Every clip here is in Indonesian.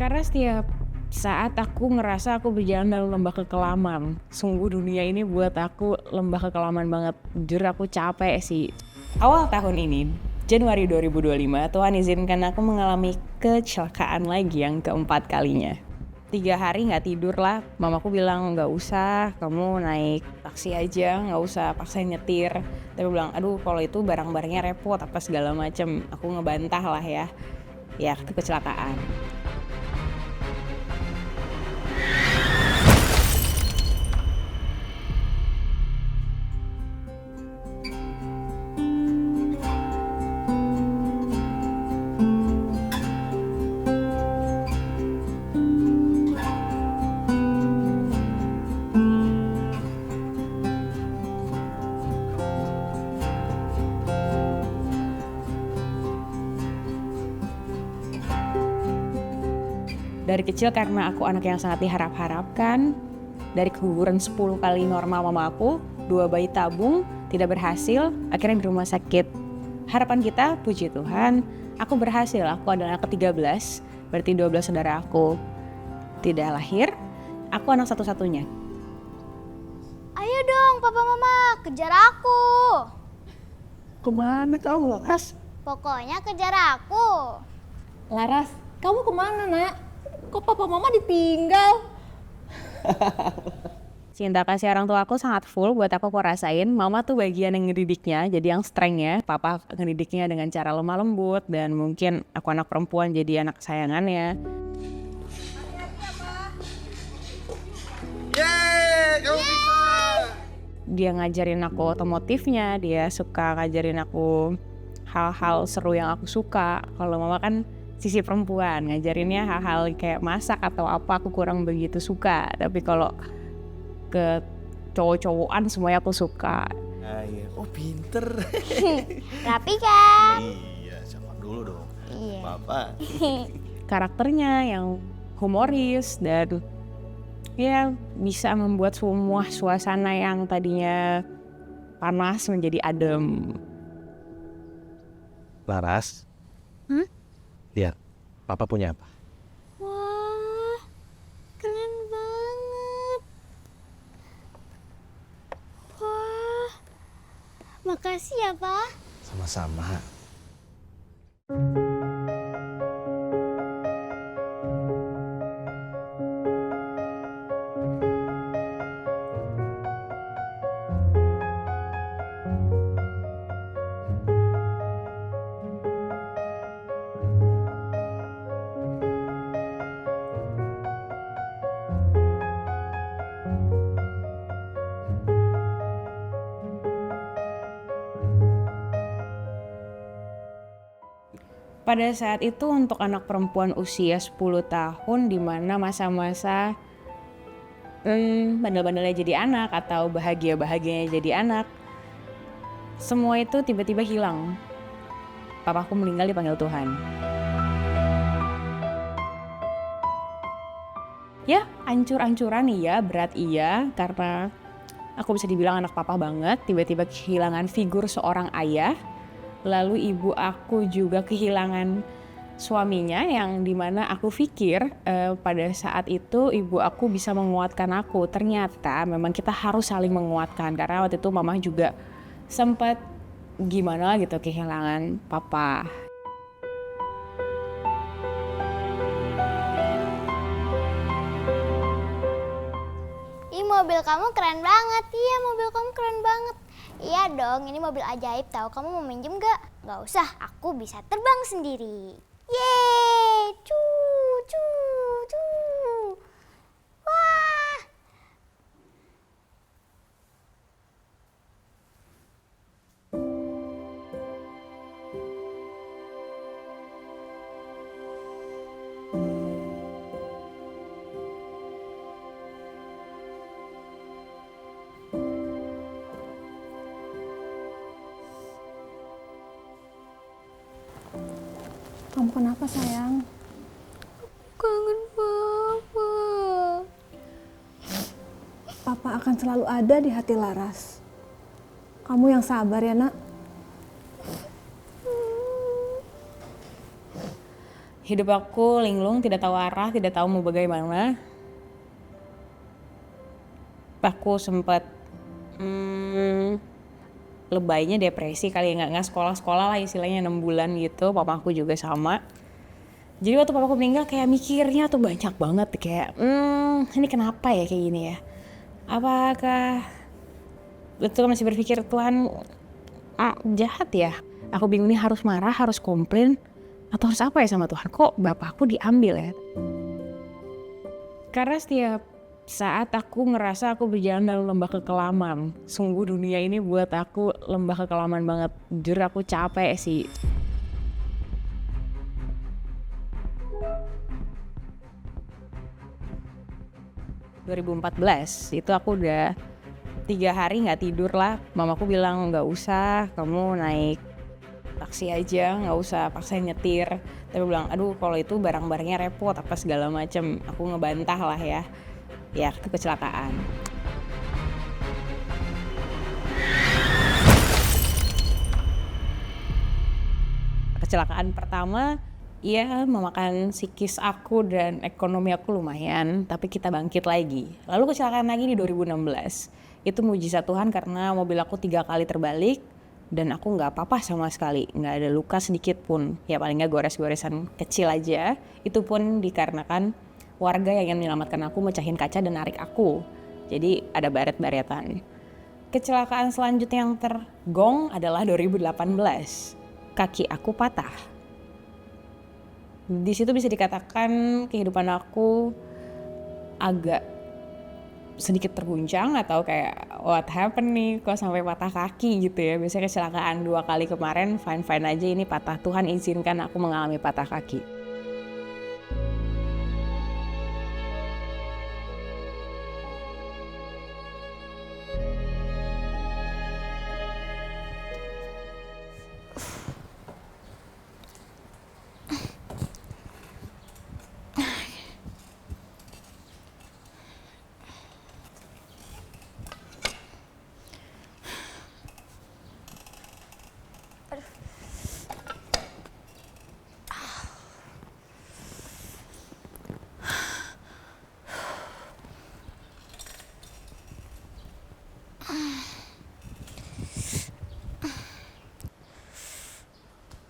Karena setiap saat aku ngerasa aku berjalan dalam lembah kekelaman. Sungguh dunia ini buat aku lembah kekelaman banget. Jujur aku capek sih. Awal tahun ini, Januari 2025, Tuhan izinkan aku mengalami kecelakaan lagi yang keempat kalinya. 3 hari gak tidur lah, mamaku bilang gak usah, kamu naik taksi aja, gak usah paksain nyetir. Tapi bilang, aduh kalau itu barang-barangnya repot apa segala macem. Aku ngebantah lah ya, itu kecelakaan. Dari kecil karena aku anak yang sangat diharap-harapkan, dari keguguran 10 kali normal mama aku, 2 bayi tabung, tidak berhasil, akhirnya di rumah sakit. Harapan kita, puji Tuhan, aku berhasil, aku adalah anak ke-13, berarti 12 saudara aku tidak lahir, aku anak satu-satunya. Ayo dong papa mama, kejar aku. Kemana kau, Laras? Pokoknya kejar aku. Laras, kamu kemana nak? Kok papa mama ditinggal? Cinta kasih orang tua aku sangat full buat aku rasain. Mama tuh bagian yang ngedidiknya, jadi yang strength ya. Papa ngedidiknya dengan cara lemah lembut, dan mungkin aku anak perempuan jadi anak kesayangannya. Yeay, kamu bisa! Dia ngajarin aku otomotifnya, dia suka ngajarin aku hal-hal seru yang aku suka. Kalau mama kan sisi perempuan, ngajarinnya hal-hal kayak masak atau apa aku kurang begitu suka. Tapi kalau ke cowok-cowokan semuanya aku suka. Ah, iya. Oh pinter. Rapi kan? Iya, siapa dulu dong. Iya. Papa. Karakternya yang humoris dan ya bisa membuat semua suasana yang tadinya panas menjadi adem. Laras. Lihat, Papa punya apa? Wah, keren banget. Wah, makasih ya Pak. Sama-sama. Pada saat itu untuk anak perempuan usia 10 tahun di mana masa-masa bandel-bandelnya jadi anak atau bahagia-bahagianya jadi anak, semua itu tiba-tiba hilang. Papaku meninggal dipanggil Tuhan. Ya, ancur-ancuran iya, berat iya, karena aku bisa dibilang anak papa banget, tiba-tiba kehilangan figur seorang ayah. Lalu ibu aku juga kehilangan suaminya yang dimana aku pikir pada saat itu ibu aku bisa menguatkan aku. Ternyata memang kita harus saling menguatkan karena waktu itu mama juga sempat gimana gitu kehilangan papa. Ih, mobil kamu keren banget. Iya, mobil kamu keren banget. Iya dong, ini mobil ajaib tahu. Kamu mau minjem gak? Gak usah, aku bisa terbang sendiri. Yeay, cu. Wah. Kamu kenapa sayang? Kangen papa. Papa akan selalu ada di hati Laras. Kamu yang sabar ya nak. Hidup aku linglung, tidak tahu arah, tidak tahu mau bagaimana. Aku sempat lebaynya depresi kali ya, nggak sekolah lah istilahnya 6 bulan gitu. Papa aku juga sama. Jadi waktu papaku meninggal kayak mikirnya tuh banyak banget kayak ini kenapa ya kayak gini ya. Apakah betul masih berpikir Tuhan jahat ya? Aku bingung nih harus marah, harus komplain, atau harus apa ya sama Tuhan? Kok bapakku diambil ya? Karena setiap saat aku ngerasa aku berjalan dalam lembah kekelaman. Sungguh dunia ini buat aku lembah kekelaman banget. Jujur aku capek sih. ...2014 itu aku udah 3 hari nggak tidur lah. Mamaku bilang nggak usah, kamu naik taksi aja, nggak usah paksain nyetir. Tapi bilang aduh kalau itu barang-barangnya repot apa segala macem. Aku ngebantah lah ya. Ya itu kecelakaan. Kecelakaan pertama ia memakan psikis aku dan ekonomi aku lumayan, tapi kita bangkit lagi. Lalu kecelakaan lagi di 2016. Itu mujizat Tuhan karena mobil aku 3 kali terbalik dan aku nggak apa-apa sama sekali, nggak ada luka sedikit pun. Ya paling nggak gores-goresan kecil aja. Itu pun dikarenakan warga yang ingin menyelamatkan aku mecahin kaca dan narik aku. Jadi ada baret-baretan. Kecelakaan selanjutnya yang tergong adalah 2018. Kaki aku patah. Di situ bisa dikatakan kehidupan aku agak sedikit terguncang atau kayak what happened nih kok sampai patah kaki gitu ya. Biasanya kecelakaan 2 kali kemarin fine-fine aja, ini patah. Tuhan izinkan aku mengalami patah kaki.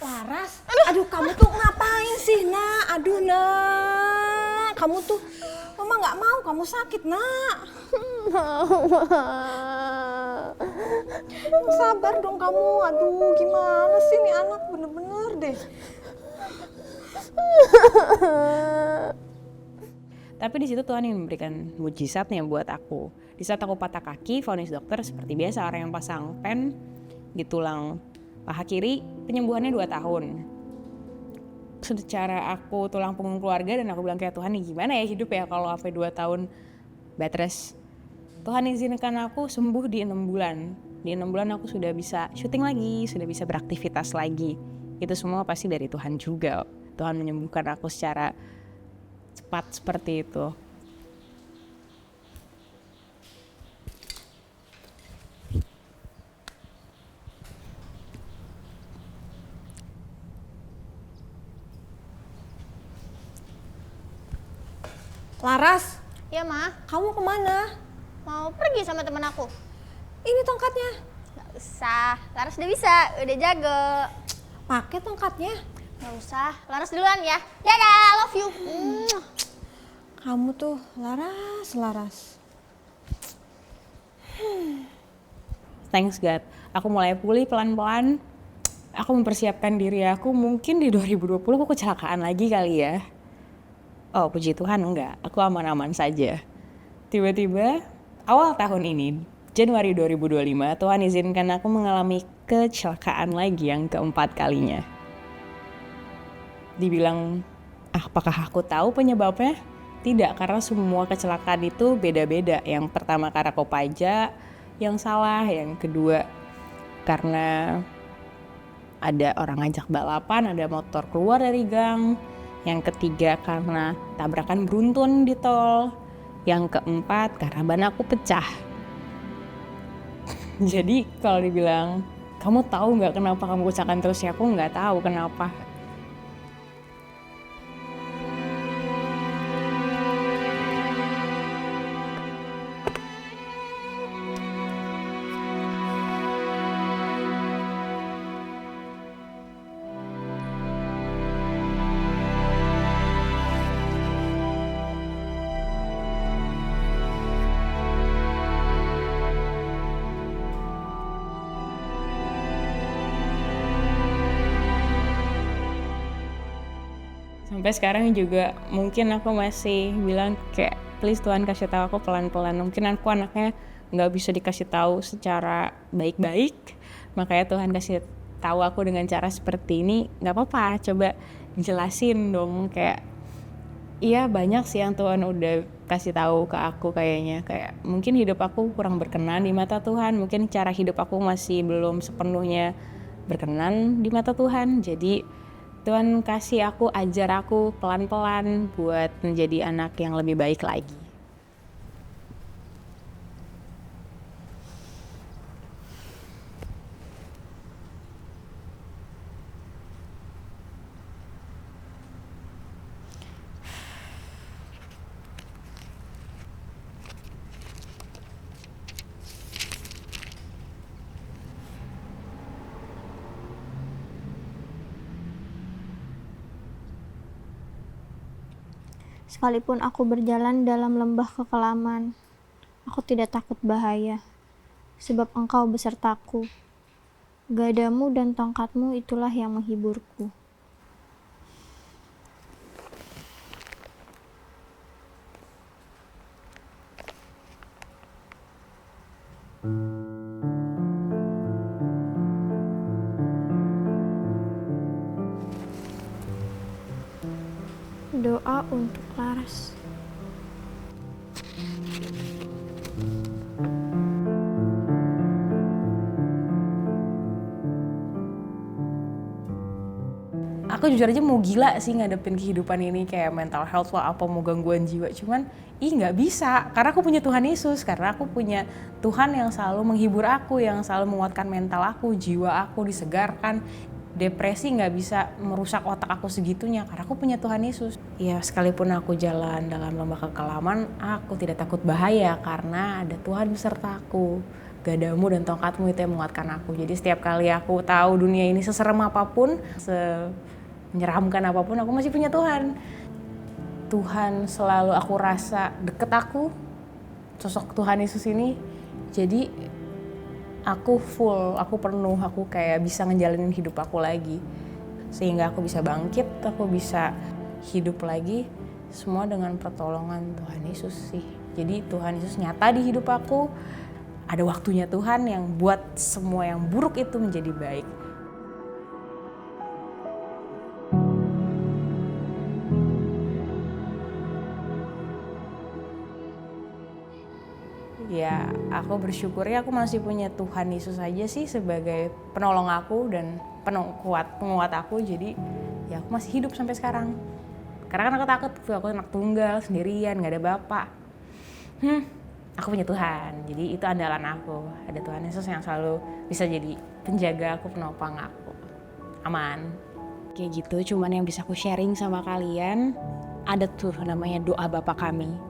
Laras, aduh kamu tuh ngapain sih nak? Aduh nak, kamu tuh, mama nggak mau kamu sakit nak. Sabar dong kamu, aduh gimana sih nih anak bener-bener deh. Tapi di situ Tuhan yang memberikan mujizatnya buat aku. Di saat aku patah kaki, vonis dokter seperti biasa orang yang pasang pen di tulang paha kiri, penyembuhannya 2 tahun. Secara aku tulang punggung keluarga dan aku bilang kayak Tuhan nih gimana ya hidup ya kalau sampai 2 tahun bed rest. Tuhan izinkan aku sembuh di 6 bulan. Di 6 bulan aku sudah bisa syuting lagi, sudah bisa beraktivitas lagi. Itu semua pasti dari Tuhan juga. Tuhan menyembuhkan aku secara cepat seperti itu. Laras, Ya Ma, kamu kemana? mau pergi sama temen aku. Ini tongkatnya. Gak usah, Laras udah bisa, udah jago. Pakai tongkatnya. Gak usah, Laras duluan ya. Dadah, love you. Kamu tuh Laras. Thanks God. Aku mulai pulih pelan-pelan. Aku mempersiapkan diri aku mungkin di 2020 aku kecelakaan lagi kali ya. Oh puji Tuhan enggak, aku aman-aman saja. Tiba-tiba awal tahun ini, Januari 2025, Tuhan izinkan aku mengalami kecelakaan lagi yang keempat kalinya. Dibilang, apakah aku tahu penyebabnya? Tidak, karena semua kecelakaan itu beda-beda. Yang pertama karena kopaja yang salah, yang kedua karena ada orang ngajak balapan, ada motor keluar dari gang. Yang ketiga karena tabrakan beruntun di tol. Yang keempat karena ban aku pecah. Jadi kalau dibilang, kamu tahu nggak kenapa kamu kecelakaan terus ya? Aku nggak tahu kenapa. Sampai sekarang juga mungkin aku masih bilang kayak please Tuhan kasih tahu aku pelan-pelan. Mungkin aku anaknya nggak bisa dikasih tahu secara baik-baik, makanya Tuhan kasih tahu aku dengan cara seperti ini. Nggak apa-apa, coba jelasin dong. Kayak iya banyak sih yang Tuhan udah kasih tahu ke aku kayaknya. Kayak mungkin hidup aku kurang berkenan di mata Tuhan, mungkin cara hidup aku masih belum sepenuhnya berkenan di mata Tuhan. Jadi Tuhan kasih aku, ajar aku pelan-pelan buat menjadi anak yang lebih baik lagi. Sekalipun aku berjalan dalam lembah kekelaman, aku tidak takut bahaya, sebab Engkau besertaku. Gadamu dan tongkatmu itulah yang menghiburku. Doa untuk Laras. Aku jujur aja mau gila sih ngadepin kehidupan ini, kayak mental health lah apa mau gangguan jiwa, cuman nggak bisa karena aku punya Tuhan Yesus, karena aku punya Tuhan yang selalu menghibur aku, yang selalu menguatkan mental aku, jiwa aku disegarkan. Depresi nggak bisa merusak otak aku segitunya karena aku punya Tuhan Yesus. Ya sekalipun aku jalan dalam lembah kekelaman, aku tidak takut bahaya karena ada Tuhan beserta aku. Gadamu dan tongkatmu itu yang menguatkan aku. Jadi setiap kali aku tahu dunia ini seserem apapun, menyeramkan apapun, aku masih punya Tuhan. Tuhan selalu aku rasa deket aku, sosok Tuhan Yesus ini. Jadi aku full, aku penuh, aku kayak bisa ngejalanin hidup aku lagi. Sehingga aku bisa bangkit, aku bisa hidup lagi, semua dengan pertolongan Tuhan Yesus sih. Jadi Tuhan Yesus nyata di hidup aku, ada waktunya Tuhan yang buat semua yang buruk itu menjadi baik. Ya, aku bersyukur ya aku masih punya Tuhan Yesus aja sih sebagai penolong aku dan penguat aku. Jadi ya aku masih hidup sampai sekarang. Karena kan aku takut, aku anak tunggal, sendirian, gak ada bapak. Aku punya Tuhan, jadi itu andalan aku. Ada Tuhan Yesus yang selalu bisa jadi penjaga aku, penopang aku. Aman. Kayak gitu, cuman yang bisa aku sharing sama kalian, ada tuh namanya doa Bapa Kami.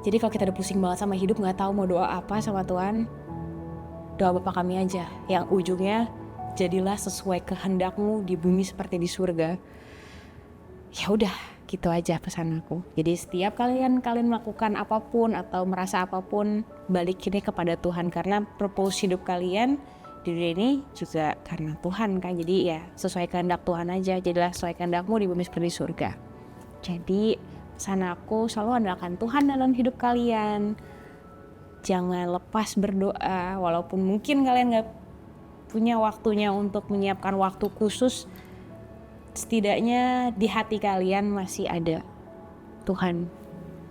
Jadi kalau kita udah pusing banget sama hidup, gak tahu mau doa apa sama Tuhan, doa Bapa Kami aja. Yang ujungnya, jadilah sesuai kehendakmu di bumi seperti di surga. Ya udah, gitu aja pesan aku. Jadi setiap kalian melakukan apapun atau merasa apapun, balikinnya kepada Tuhan. Karena purpose hidup kalian di dunia ini juga karena Tuhan kan. Jadi ya sesuai kehendak Tuhan aja. Jadilah sesuai kehendakmu di bumi seperti di surga. Jadi pesan aku selalu andalkan Tuhan dalam hidup kalian. Jangan lepas berdoa, walaupun mungkin kalian gak punya waktunya untuk menyiapkan waktu khusus, setidaknya di hati kalian masih ada Tuhan.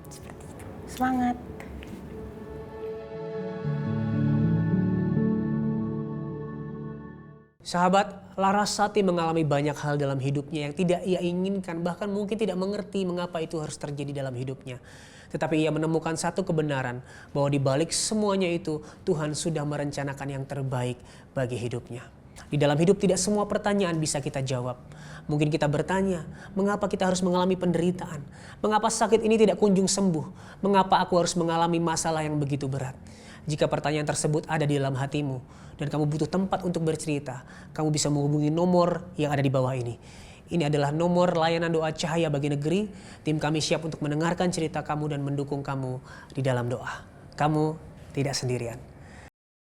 Seperti itu. Semangat. Sahabat, Larasati mengalami banyak hal dalam hidupnya yang tidak ia inginkan, bahkan mungkin tidak mengerti mengapa itu harus terjadi dalam hidupnya. Tetapi ia menemukan satu kebenaran, bahwa di balik semuanya itu Tuhan sudah merencanakan yang terbaik bagi hidupnya. Di dalam hidup tidak semua pertanyaan bisa kita jawab. Mungkin kita bertanya, mengapa kita harus mengalami penderitaan? Mengapa sakit ini tidak kunjung sembuh? Mengapa aku harus mengalami masalah yang begitu berat? Jika pertanyaan tersebut ada di dalam hatimu dan kamu butuh tempat untuk bercerita, kamu bisa menghubungi nomor yang ada di bawah ini. Ini adalah nomor layanan doa Cahaya Bagi Negeri. Tim kami siap untuk mendengarkan cerita kamu dan mendukung kamu di dalam doa. Kamu tidak sendirian.